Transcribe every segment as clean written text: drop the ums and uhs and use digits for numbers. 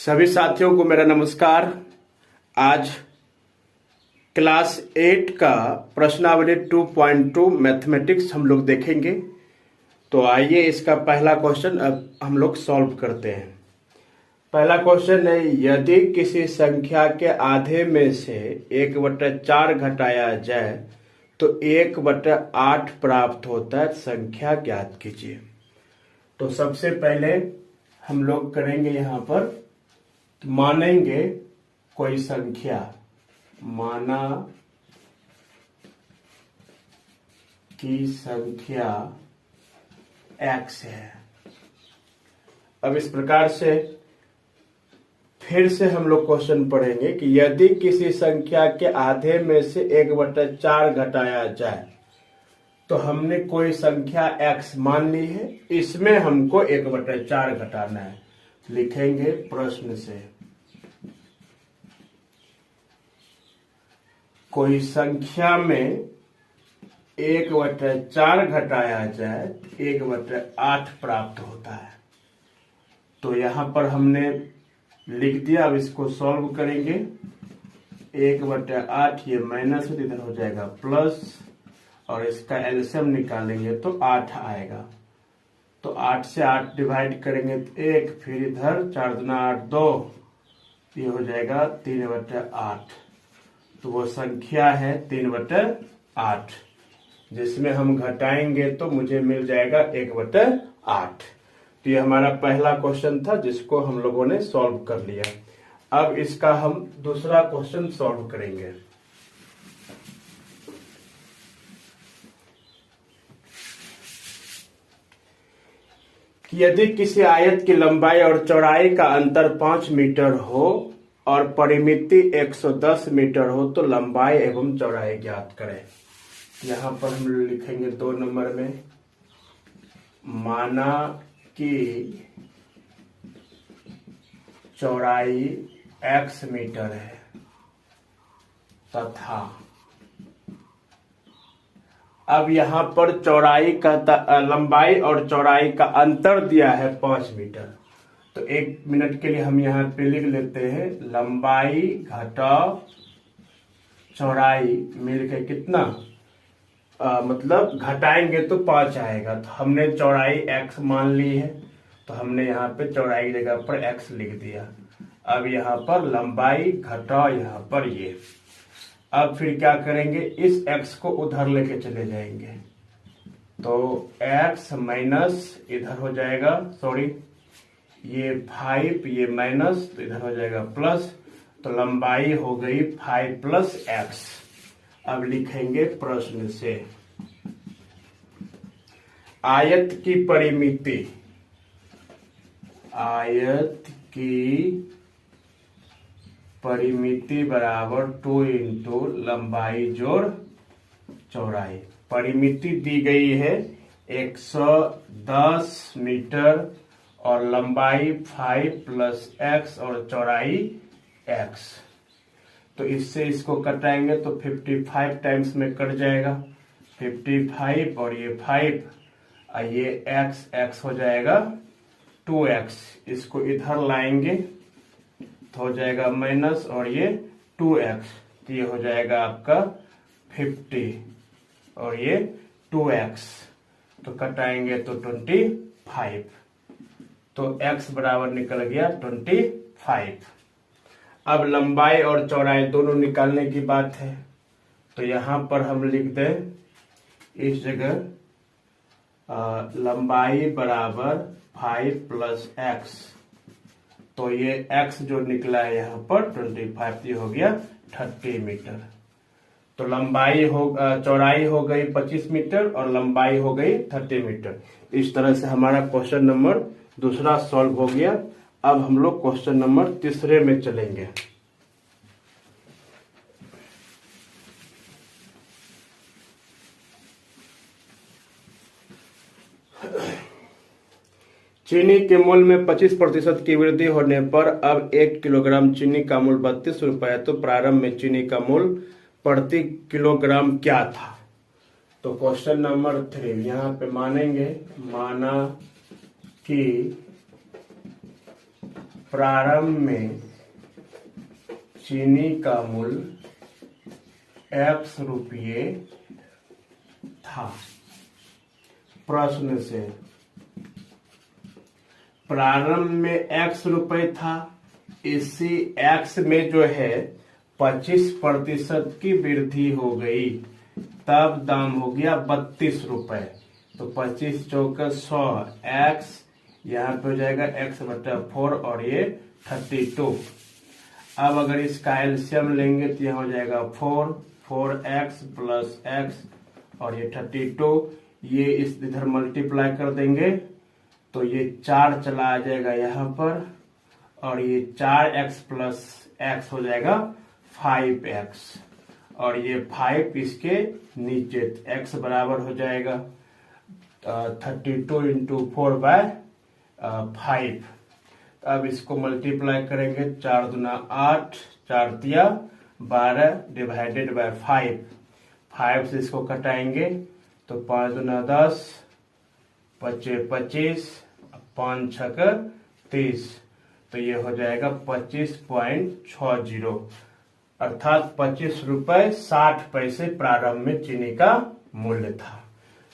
सभी साथियों को मेरा नमस्कार। आज क्लास 8 का प्रश्नावली 2.2 मैथमेटिक्स हम लोग देखेंगे। तो आइए इसका पहला क्वेश्चन अब हम लोग सॉल्व करते हैं। पहला क्वेश्चन है, यदि किसी संख्या के आधे में से 1/4 घटाया जाए तो 1/8 प्राप्त होता है, संख्या ज्ञात कीजिए। तो सबसे पहले हम लोग करेंगे यहाँ पर, मानेंगे कोई संख्या, माना कि संख्या x है। अब इस प्रकार से फिर से हम लोग क्वेश्चन पढ़ेंगे कि यदि किसी संख्या के आधे में से 1/4 घटाया जाए, तो हमने कोई संख्या x मान ली है, इसमें हमको 1/4 घटाना है। लिखेंगे प्रश्न से, कोई संख्या में 1/4 घटाया जाए 1/8 प्राप्त होता है। तो यहां पर हमने लिख दिया। अब इसको सॉल्व करेंगे। 1/8 ये माइनस है, इधर हो जाएगा प्लस, और इसका एलसीएम निकालेंगे तो 8 आएगा। तो 8 से 8 डिवाइड करेंगे तो 1, फिर इधर 4 दूना 8 2, ये हो जाएगा 3/8। तो वो संख्या है 3/8, जिसमें हम घटाएंगे तो मुझे मिल जाएगा 1/8। तो ये हमारा पहला क्वेश्चन था जिसको हम लोगों ने सॉल्व कर लिया। अब इसका हम दूसरा क्वेश्चन सॉल्व करेंगे। कि यदि किसी आयत की लंबाई और चौड़ाई का अंतर 5 मीटर हो और परिमिति 110 मीटर हो तो लंबाई एवं चौड़ाई ज्ञात करें। यहां पर हम लिखेंगे 2 नंबर में, माना कि चौड़ाई x मीटर है तथा, अब यहां पर चौड़ाई का लंबाई और चौड़ाई का अंतर दिया है 5 मीटर। तो 1 मिनट के लिए हम यहाँ पे लिख लेते हैं, लंबाई घटा चौड़ाई मिलकर कितना, मतलब घटाएंगे तो 5 आएगा। तो हमने चौड़ाई x मान ली है, तो हमने यहाँ पे चौड़ाई की जगह पर x लिख दिया। अब यहाँ पर लंबाई घटा यहाँ पर ये। अब फिर क्या करेंगे, इस x को उधर लेके चले जाएंगे, तो x माइनस इधर हो जाएगा, सॉरी ये 5, ये माइनस, तो इधर हो जाएगा प्लस। तो लंबाई हो गई 5 + x। अब लिखेंगे प्रश्न से, आयत की परिमिति, आयत की परिमिति बराबर 2 × लंबाई जोड़ चौड़ाई। परिमिति दी गई है 110 मीटर और लंबाई 5 + x और चौड़ाई x। तो इससे इसको कटाएंगे तो 55 टाइम्स में कट जाएगा, 55 और ये 5, और ये x हो जाएगा 2x। इसको इधर लाएंगे तो हो जाएगा माइनस, और ये 2x, तो ये हो जाएगा आपका 50 और ये 2x, तो कटाएंगे तो 25। तो x बराबर निकल गया 25। अब लंबाई और चौड़ाई दोनों निकालने की बात है, तो यहां पर हम लिख दें इस जगह लंबाई बराबर 5 + x। तो ये x जो निकला है यहाँ पर 25, ये हो गया 30 मीटर। तो लंबाई चौड़ाई हो गई 25 मीटर और लंबाई हो गई 30 मीटर। इस तरह से हमारा क्वेश्चन नंबर दूसरा सॉल्व हो गया। अब हम लोग क्वेश्चन नंबर तीसरे में चलेंगे। चीनी के मूल्य में 25% की वृद्धि होने पर अब 1 किलोग्राम चीनी का मूल्य 32 रुपए है, तो प्रारंभ में चीनी का मूल्य प्रति किलोग्राम क्या था। तो क्वेश्चन नंबर 3 यहाँ पे मानेंगे, माना कि प्रारंभ में चीनी का मूल्य x रुपये था। प्रश्न से प्रारंभ में x रुपये था, इसी x में जो है 25% की वृद्धि हो गई, तब दाम हो गया 32 रुपए। तो 25 चौका 100, x यहाँ पे हो जाएगा x/4 और ये 32। अब अगर इसका एलसीएम लेंगे तो यहाँ हो जाएगा 4x प्लस x और ये 32। ये इस इधर मल्टीप्लाई कर देंगे तो ये 4 चला आ जाएगा यहाँ पर और ये 4x प्लस x हो जाएगा 5x और ये 5 इसके नीचे x बराबर हो जाएगा 32 इंटू 4/5। अब इसको मल्टीप्लाई करेंगे, 4 दूना 8, 4 तिया 12 डिवाइडेड बाय 5। 5 से इसको कटाएंगे तो 5 दूना 10, 25 25, 5 छक 30, तो ये हो जाएगा 25.60, अर्थात 25 रुपए 60 पैसे प्रारंभ में चीनी का मूल्य था।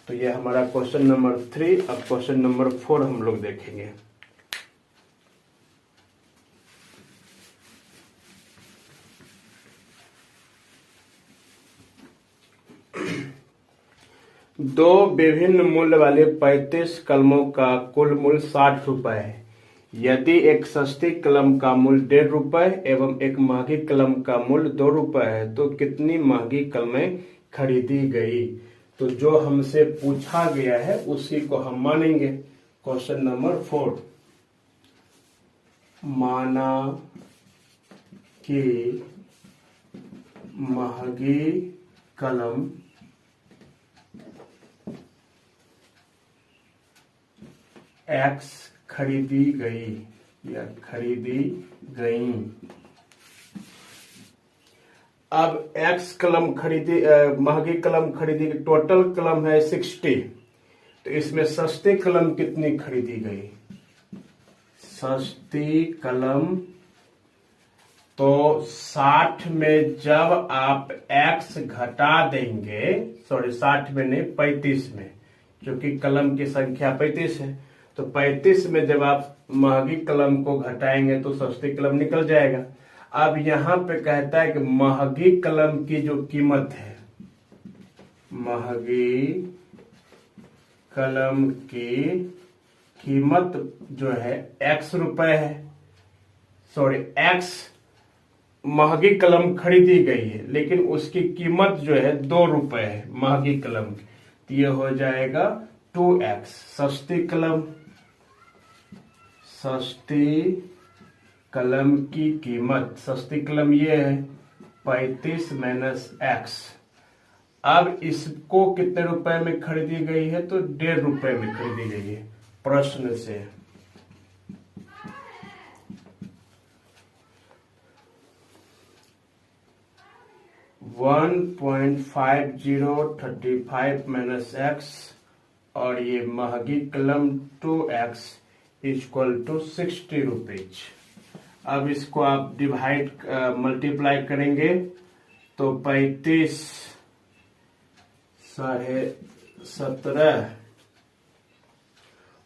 तो ये हमारा क्वेश्चन नंबर 3। अब क्वेश्चन नंबर 4 हम लोग देखेंगे। दो विभिन्न मूल्य वाले 35 कलमों का कुल मूल्य 60 रुपए है। यदि एक सस्ती कलम का मूल्य 1.5 रुपए एवं एक महंगी कलम का मूल्य 2 रुपए है तो कितनी महंगी कलमें खरीदी गई? तो जो हमसे पूछा गया है उसी को हम मानेंगे। क्वेश्चन नंबर 4, माना कि महंगी कलम X खरीदी गई या खरीदी गई। अब X कलम खरीदी, महंगी कलम खरीदी, टोटल कलम है 60, तो इसमें सस्ती कलम कितनी खरीदी गई? सस्ती कलम तो 60 में जब आप X घटा देंगे, सॉरी 60 में नहीं 35 में, क्योंकि कलम की संख्या 35 है, तो 35 में जब आप महंगी कलम को घटाएंगे तो सस्ती कलम निकल जाएगा। अब यहाँ पे कहता है कि महंगी कलम की जो कीमत है, महंगी कलम की कीमत जो है X रुपए है, सॉरी X महंगी कलम खरीदी गई है लेकिन उसकी कीमत जो है 2 रुपए है महंगी कलम की, तो ये हो जाएगा 2x। सस्ती कलम की कीमत, सस्ती कलम ये है 35 माइनस x। अब इसको कितने रुपए में खरीदी गई है? तो 1.5 रुपए में खरीदी गई है। प्रश्न से $1.5035 माइनस x और ये महंगी कलम 2x इक्वल टू 60 रुपीज। अब इसको आप डिवाइड मल्टीप्लाई करेंगे तो 35 17.5,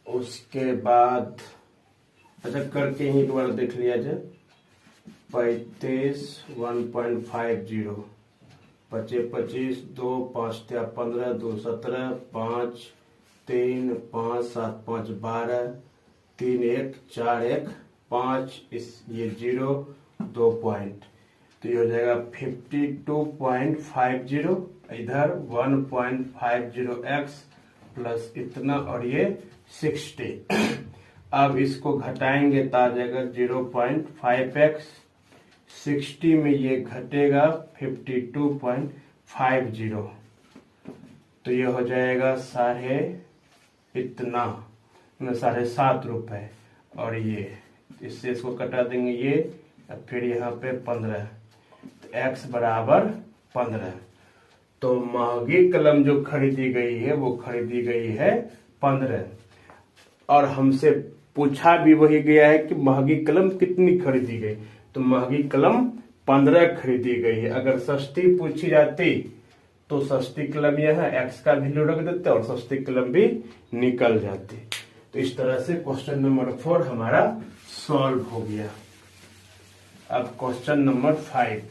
उसके बाद अच्छा करके ही एक बार देख लिया जाए। 35 1.50, 25 25, 2 5 15, 2 17, 5 3 5 7 5 12, 3 1 4 1 5, इस ये 0 2 पॉइंट, तो ये हो जाएगा 52.50, इधर 1.50x प्लस इतना और ये 60। अब इसको घटाएंगे तो आ जाएगा 0.5x, 60 में ये घटेगा 52.50, तो ये हो जाएगा 7.5 रुपए और ये इससे इसको कटा देंगे ये, फिर यहाँ पे 15, तो x बराबर 15। तो महंगी कलम जो खरीदी गई है वो खरीदी गई है 15 और हमसे पूछा भी वही गया है कि महंगी कलम कितनी खरीदी गई, तो महंगी कलम 15 खरीदी गई है। अगर सस्ती पूछी जाती तो सस्ती कलम यहाँ x का वैल्यू रख देते और सस्ती कलम भी निकल जाती। तो इस तरह से क्वेश्चन नंबर 4 हमारा सॉल्व हो गया। अब क्वेश्चन नंबर 5,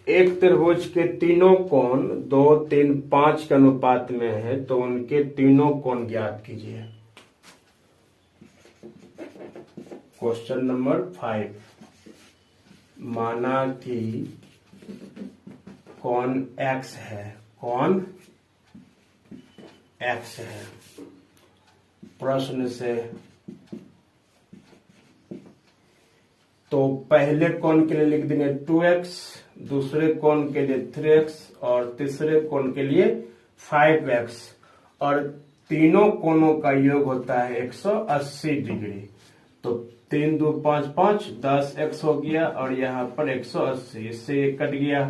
एक त्रिभुज के तीनों कोण 2, 3, 5 के अनुपात में है, तो उनके तीनों कोण ज्ञात कीजिए। क्वेश्चन नंबर 5, माना कि कोण x है, कोण x है। प्रश्न से तो पहले कोण के लिए लिख देंगे 2x, दूसरे कोण के लिए 3x और तीसरे कोण के लिए 5x, और तीनों कोणों का योग होता है 180 डिग्री। तो 3 2 5 5 10x हो गया और यहाँ पर 180, इससे ये कट गया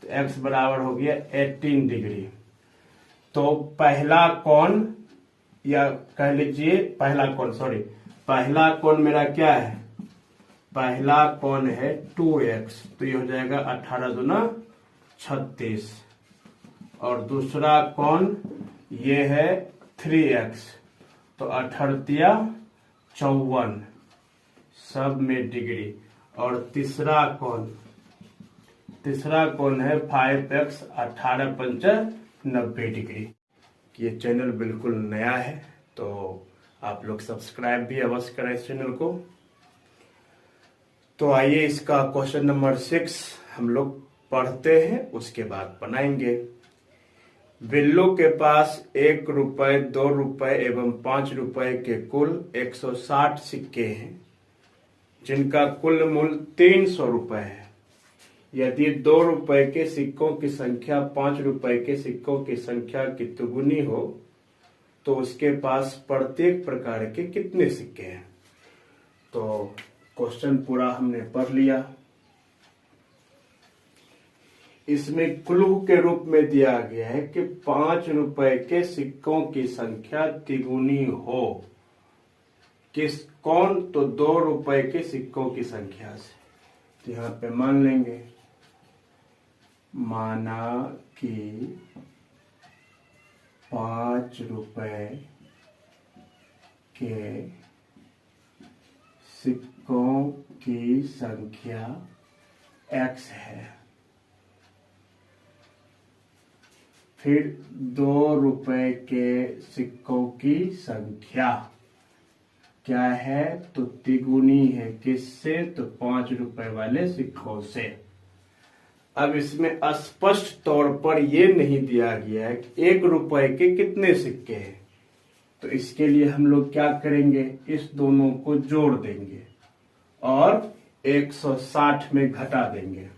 तो x बराबर हो गया 18 डिग्री। तो पहला कोण, या कह लीजिए पहला कोण मेरा क्या है, पहला कोण है 2x, तो ये हो जाएगा 18 दूना 36, और दूसरा कोण ये है 3x, तो 18 54 सब में डिग्री, और तीसरा कोण है 5x, 18 पंचा 90 डिग्री। ये चैनल बिल्कुल नया है तो आप लोग सब्सक्राइब भी अवश्य करें इस चैनल को। तो आइए इसका क्वेश्चन नंबर 6 हम लोग पढ़ते हैं, उसके बाद बनाएंगे। बिल्लू के पास 1 रुपए, 2 रुपए एवं 5 रुपए के कुल 160 सिक्के हैं, जिनका कुल मूल्य 300 रुपए है। यदि 2 रुपए के सिक्कों की संख्या 5 रुपए के सिक्कों की संख्या की दुगुनी हो तो उसके पास प्रत्येक प्रकार के कितने सिक्के हैं। तो क्वेश्चन पूरा हमने पढ़ लिया। इसमें क्लू के रूप में दिया गया है कि 5 रुपए के सिक्कों की संख्या तिगुनी हो। किस कौन, तो 2 रुपए के सिक्कों की संख्या से। तो यहाँ पे मान लेंगे, माना कि 5 रुपए के सिक्कों की संख्या x है, फिर 2 रुपए के सिक्कों की संख्या क्या है, तो तिगुनी है। किससे, तो 5 रुपए वाले सिक्कों से। अब इसमें स्पष्ट तौर पर यह नहीं दिया गया है कि 1 रुपए के कितने सिक्के हैं, तो इसके लिए हम लोग क्या करेंगे, इस दोनों को जोड़ देंगे और 160 में घटा देंगे।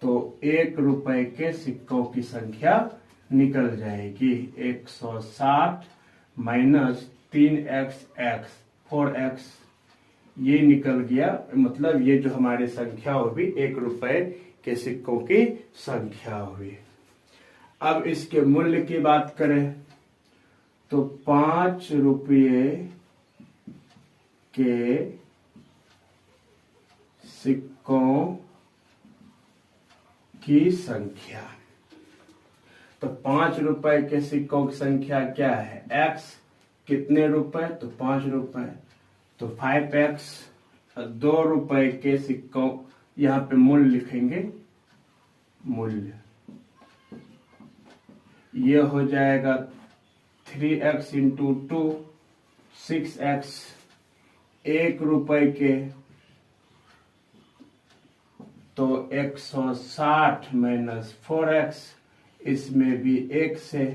तो 1 रुपए के सिक्कों की संख्या निकल जाएगी 160 माइनस 3x, 4x, ये निकल गया। मतलब ये जो हमारी संख्या हुई 1 रुपए के सिक्कों की संख्या हुई। अब इसके मूल्य की बात करें तो 5 रुपये के सिक्कों की संख्या, तो 5 रुपए के सिक्कों की संख्या क्या है, x, कितने रुपए, तो 5 रुपए, तो 5x। 2 रुपए के सिक्कों, यहाँ पे मूल्य लिखेंगे, मूल्य ये हो जाएगा 3x इंटू 2, 6x। 1 रुपए के तो 160 माइनस 4x, इसमें भी 1 से,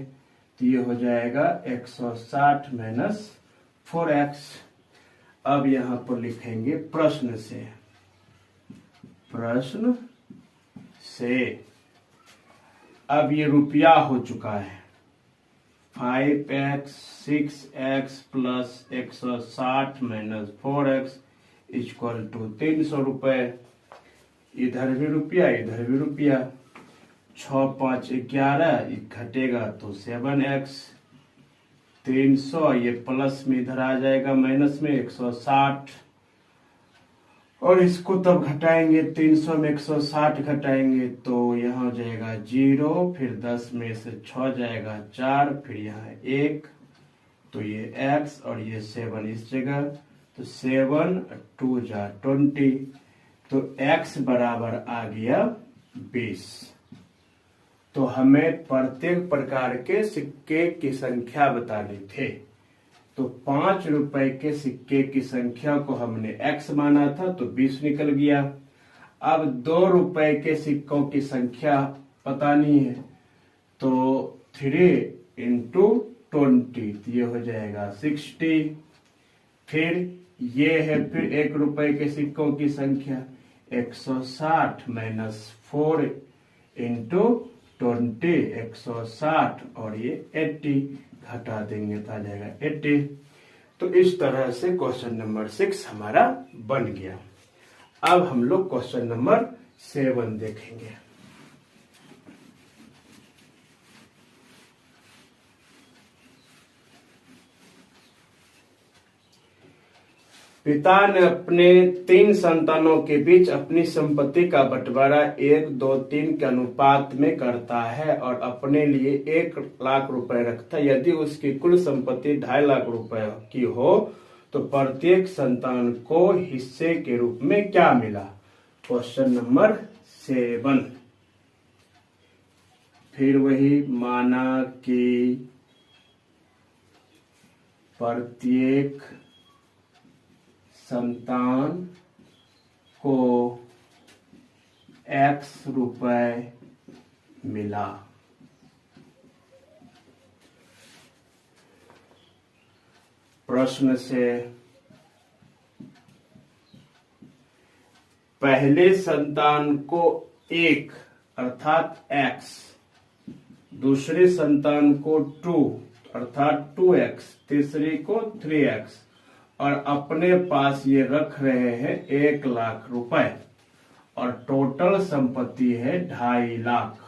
तो ये हो जाएगा 160 माइनस 4x। अब यहां पर लिखेंगे प्रश्न से, प्रश्न से। अब ये रुपया हो चुका है 5x, 6x plus 160 minus 4x equal to 300 रुपए। इधर भी रुपया, इधर भी रुपया, 6×5 = 11, घटेगा तो 7x। 300, ये प्लस में इधर आ जाएगा माइनस में 160, और इसको तब घटाएंगे 300 में 160 घटाएंगे तो यहाँ हो जाएगा 0, फिर 10 में से 6 जाएगा 4, फिर यहाँ 1, तो ये x और ये 7 इस जगह, तो 7 2 जा 20, तो x बराबर आ गया 20। तो हमें प्रत्येक प्रकार के सिक्के की संख्या बतानी थे। तो 5 रुपए के सिक्के की संख्या को हमने x माना था, तो 20 निकल गया। अब 2 रुपए के सिक्कों की संख्या बतानी है, तो 3 × 20, ये हो जाएगा 60। फिर ये है फिर 1 रुपए के सिक्कों की संख्या 160 - 4 × 20, 160, और ये 80, घटा देंगे तो आ जाएगा 80। तो इस तरह से क्वेश्चन नंबर 6 हमारा बन गया। अब हम लोग क्वेश्चन नंबर 7 देखेंगे। पिता ने अपने 3 संतानों के बीच अपनी संपत्ति का बंटवारा 1, 2, 3 के अनुपात में करता है और अपने लिए 1 लाख रुपए रखता है। यदि उसकी कुल संपत्ति 2.5 लाख रुपए की हो तो प्रत्येक संतान को हिस्से के रूप में क्या मिला? Question number 7। फिर वही, माना कि प्रत्येक संतान को x रुपए मिला। प्रश्न से पहले संतान को 1 अर्थात x, दूसरे संतान को 2 अर्थात 2x, तीसरी को 3x, और अपने पास ये रख रहे हैं 1 लाख रुपए, और टोटल संपत्ति है 2.5 लाख।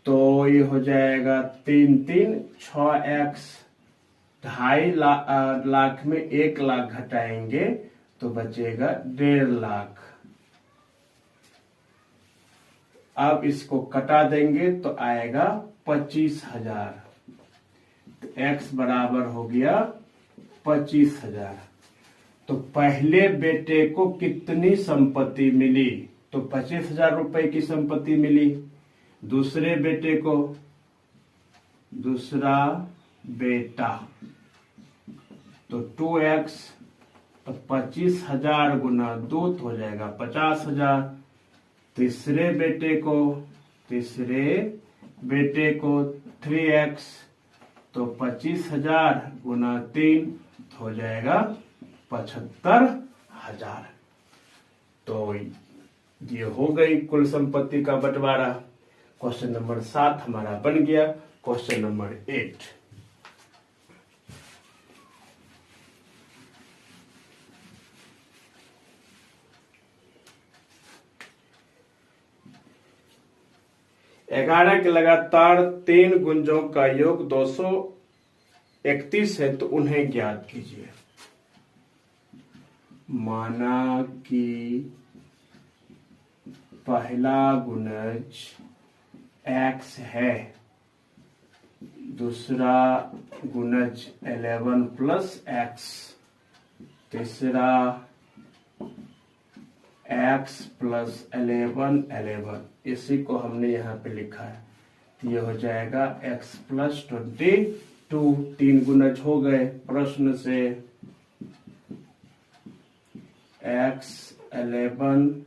तो ये हो जाएगा 3 3 6x, 2.5 लाख में 1 लाख घटाएंगे तो बचेगा 1.5 लाख। अब इसको कटा देंगे तो आएगा 25,000, तो x बराबर हो गया 25,000। तो पहले बेटे को कितनी संपत्ति मिली? तो 25,000 रुपए की संपत्ति मिली। दूसरे बेटे को, दूसरा बेटा, तो 2x, तो 25,000 गुना 2 तो हो जाएगा 50,000। तीसरे बेटे को 3x, तो 25,000 गुना 3 हो जाएगा 75,000। तो ये हो गई कुल संपत्ति का बंटवारा। क्वेश्चन नंबर 7 हमारा बन गया। क्वेश्चन नंबर 8, ग्यारह के लगातार 3 गुंजों का योग 231 है, तो उन्हें ज्ञात कीजिए। माना कि पहला गुणज x है, दूसरा गुणज 11 + x, तीसरा x + 11 11, इसी को हमने यहाँ पे लिखा है। ये हो जाएगा x + 22, 3 गुणज हो गए। प्रश्न से x 11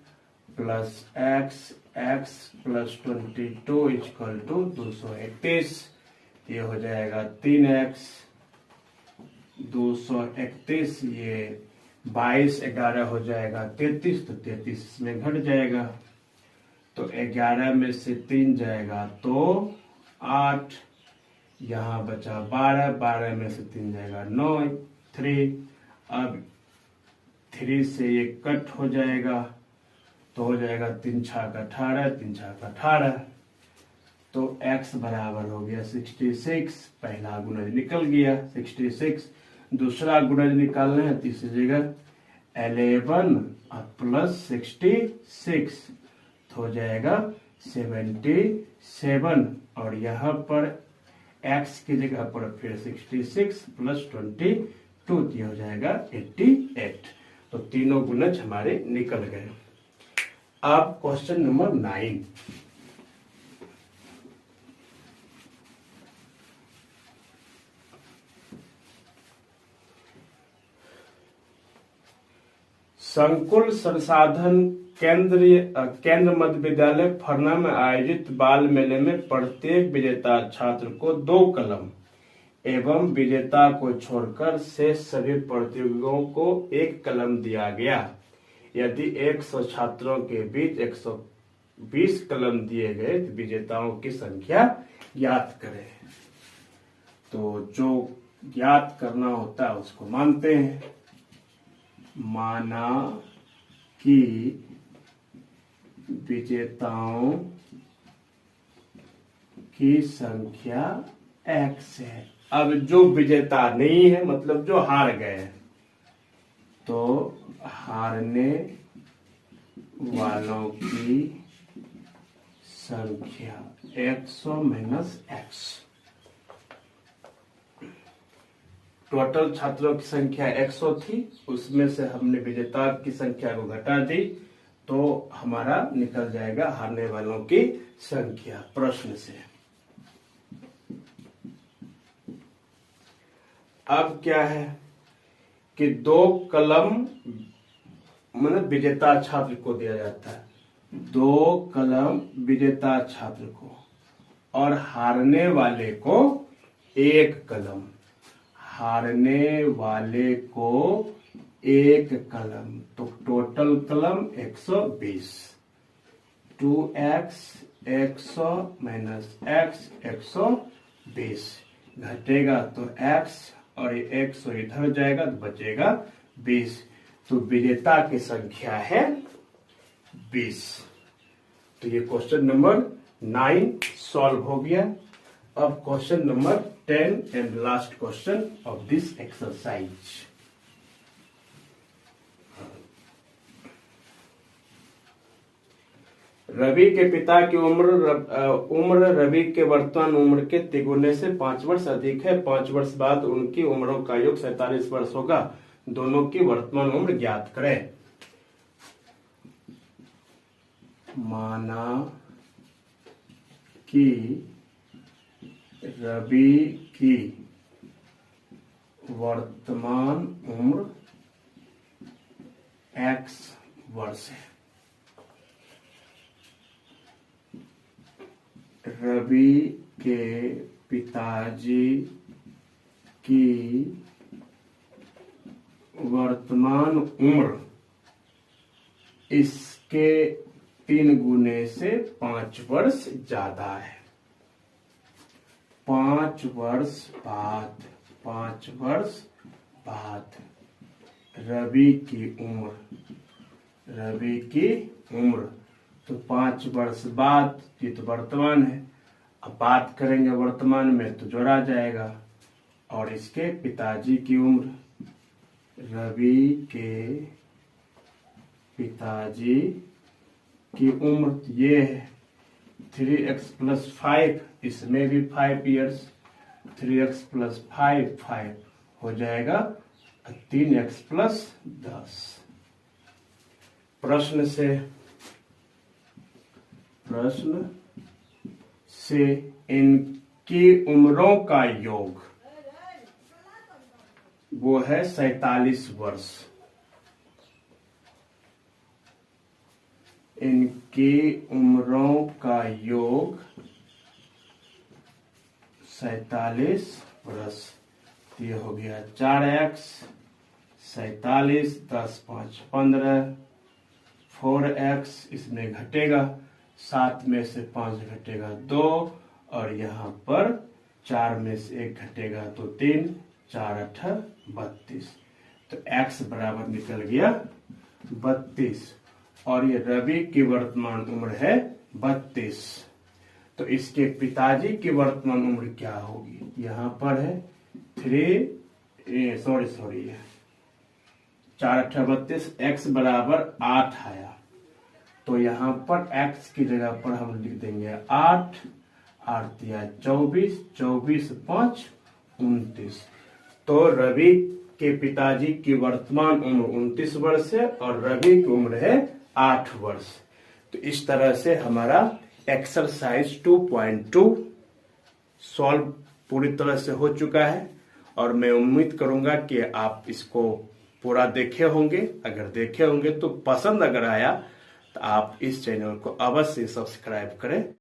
+ x + 22 = 231, ये हो जाएगा 3x 231, ये 22 11 हो जाएगा 33, तो 33 इसमें घट जाएगा। तो 11 में से 3 जाएगा तो 8, यहाँ बचा 12, 12 में से 3 जाएगा 9, 3। अब 3 से ये कट हो जाएगा, तो हो जाएगा 3 छाक 18, 3 छाक 18। तो x बराबर हो गया 66। पहला गुणज निकल गया 66। दूसरा गुणज निकालना है, तो इस जगह 11 प्लस 66 तो हो जाएगा 77। और यहाँ पर x की जगह पर फिर 66 प्लस 22 तो ये हो जाएगा 88। तो तीनों गुणज हमारे निकल गए। अब क्वेश्चन नंबर 9। संकुल संसाधन केंद्र मध्य विद्यालय फरना में आयोजित बाल मेले में प्रत्येक विजेता छात्र को 2 कलम एवं विजेता को छोड़कर शेष सभी प्रतियोगियों को 1 कलम दिया गया। यदि 100 छात्रों के बीच 120 कलम दिए गए तो विजेताओं की संख्या ज्ञात करें। तो जो ज्ञात करना होता है उसको मानते हैं। माना कि विजेताओं की संख्या x है। अब जो विजेता नहीं है मतलब जो हार गए, तो हारने वालों की संख्या 100 माइनस x। टोटल छात्रों की संख्या 100 थी, उसमें से हमने विजेता की संख्या को घटा दी, तो हमारा निकल जाएगा हारने वालों की संख्या प्रश्न से। अब क्या है कि 2 कलम मतलब विजेता छात्र को दिया जाता है, 2 कलम विजेता छात्र को, और हारने वाले को 1 कलम। हारने वाले को 1 कलम, तो टोटल कलम 120। 2x 100 माइनस x 120 घटेगा तो x, और ये 100 इधर जाएगा तो बचेगा 20। तो विजेता की संख्या है 20। तो ये क्वेश्चन नंबर 9 सॉल्व हो गया। अब question number 10 and last question of this exercise. Ravi के पिता की उम्र रवि के वर्तमान उम्र के तिगुने से 5 वर्ष अधिक है। 5 वर्ष बाद उनकी उम्रों का योग 47 वर्ष होगा। दोनों की वर्तमान उम्र ज्ञात करें। माना कि रवि की वर्तमान उम्र x वर्ष है। रवि के पिताजी की वर्तमान उम्र इसके 3 गुने से 5 वर्ष ज्यादा है। 5 वर्ष बाद रवि की उम्र तो 5 वर्ष बाद, ये तो वर्तमान है। अब बात करेंगे वर्तमान में तो जोड़ा जाएगा। और इसके पिताजी की उम्र, रवि के पिताजी की उम्र ये है 3x प्लस 5, इसमें भी 5 इयर्स। 3x प्लस 5 हो जाएगा 3x प्लस 10। प्रश्न से इनकी उम्रों का योग वो है 47 वर्ष। इनकी उम्रों का योग 47 वर्ष। ये हो गया 4x 47 10 5 15। 4x इसमें घटेगा, 7 में से 5 घटेगा 2, और यहाँ पर 4 में से 1 घटेगा तो 3, 4 8 32। तो x बराबर निकल गया 32। और ये रवि की वर्तमान उम्र है 32। तो इसके पिताजी की वर्तमान उम्र क्या होगी? यहाँ पर है 4×8 = 32, x बराबर 8 आया। तो यहाँ पर x की जगह पर हम लिख देंगे 8, 8 या 24, 24 5 29। तो रवि के पिताजी की वर्तमान उम्र 29 वर्ष है और रवि की उम्र है 8 वर्ष। तो इस तरह से हमारा एक्सरसाइज 2.2 सॉल्व पूरी तरह से हो चुका है और मैं उम्मीद करूंगा कि आप इसको पूरा देखे होंगे। अगर देखे होंगे तो पसंद अगर आया तो आप इस चैनल को अवश्य सब्सक्राइब करें।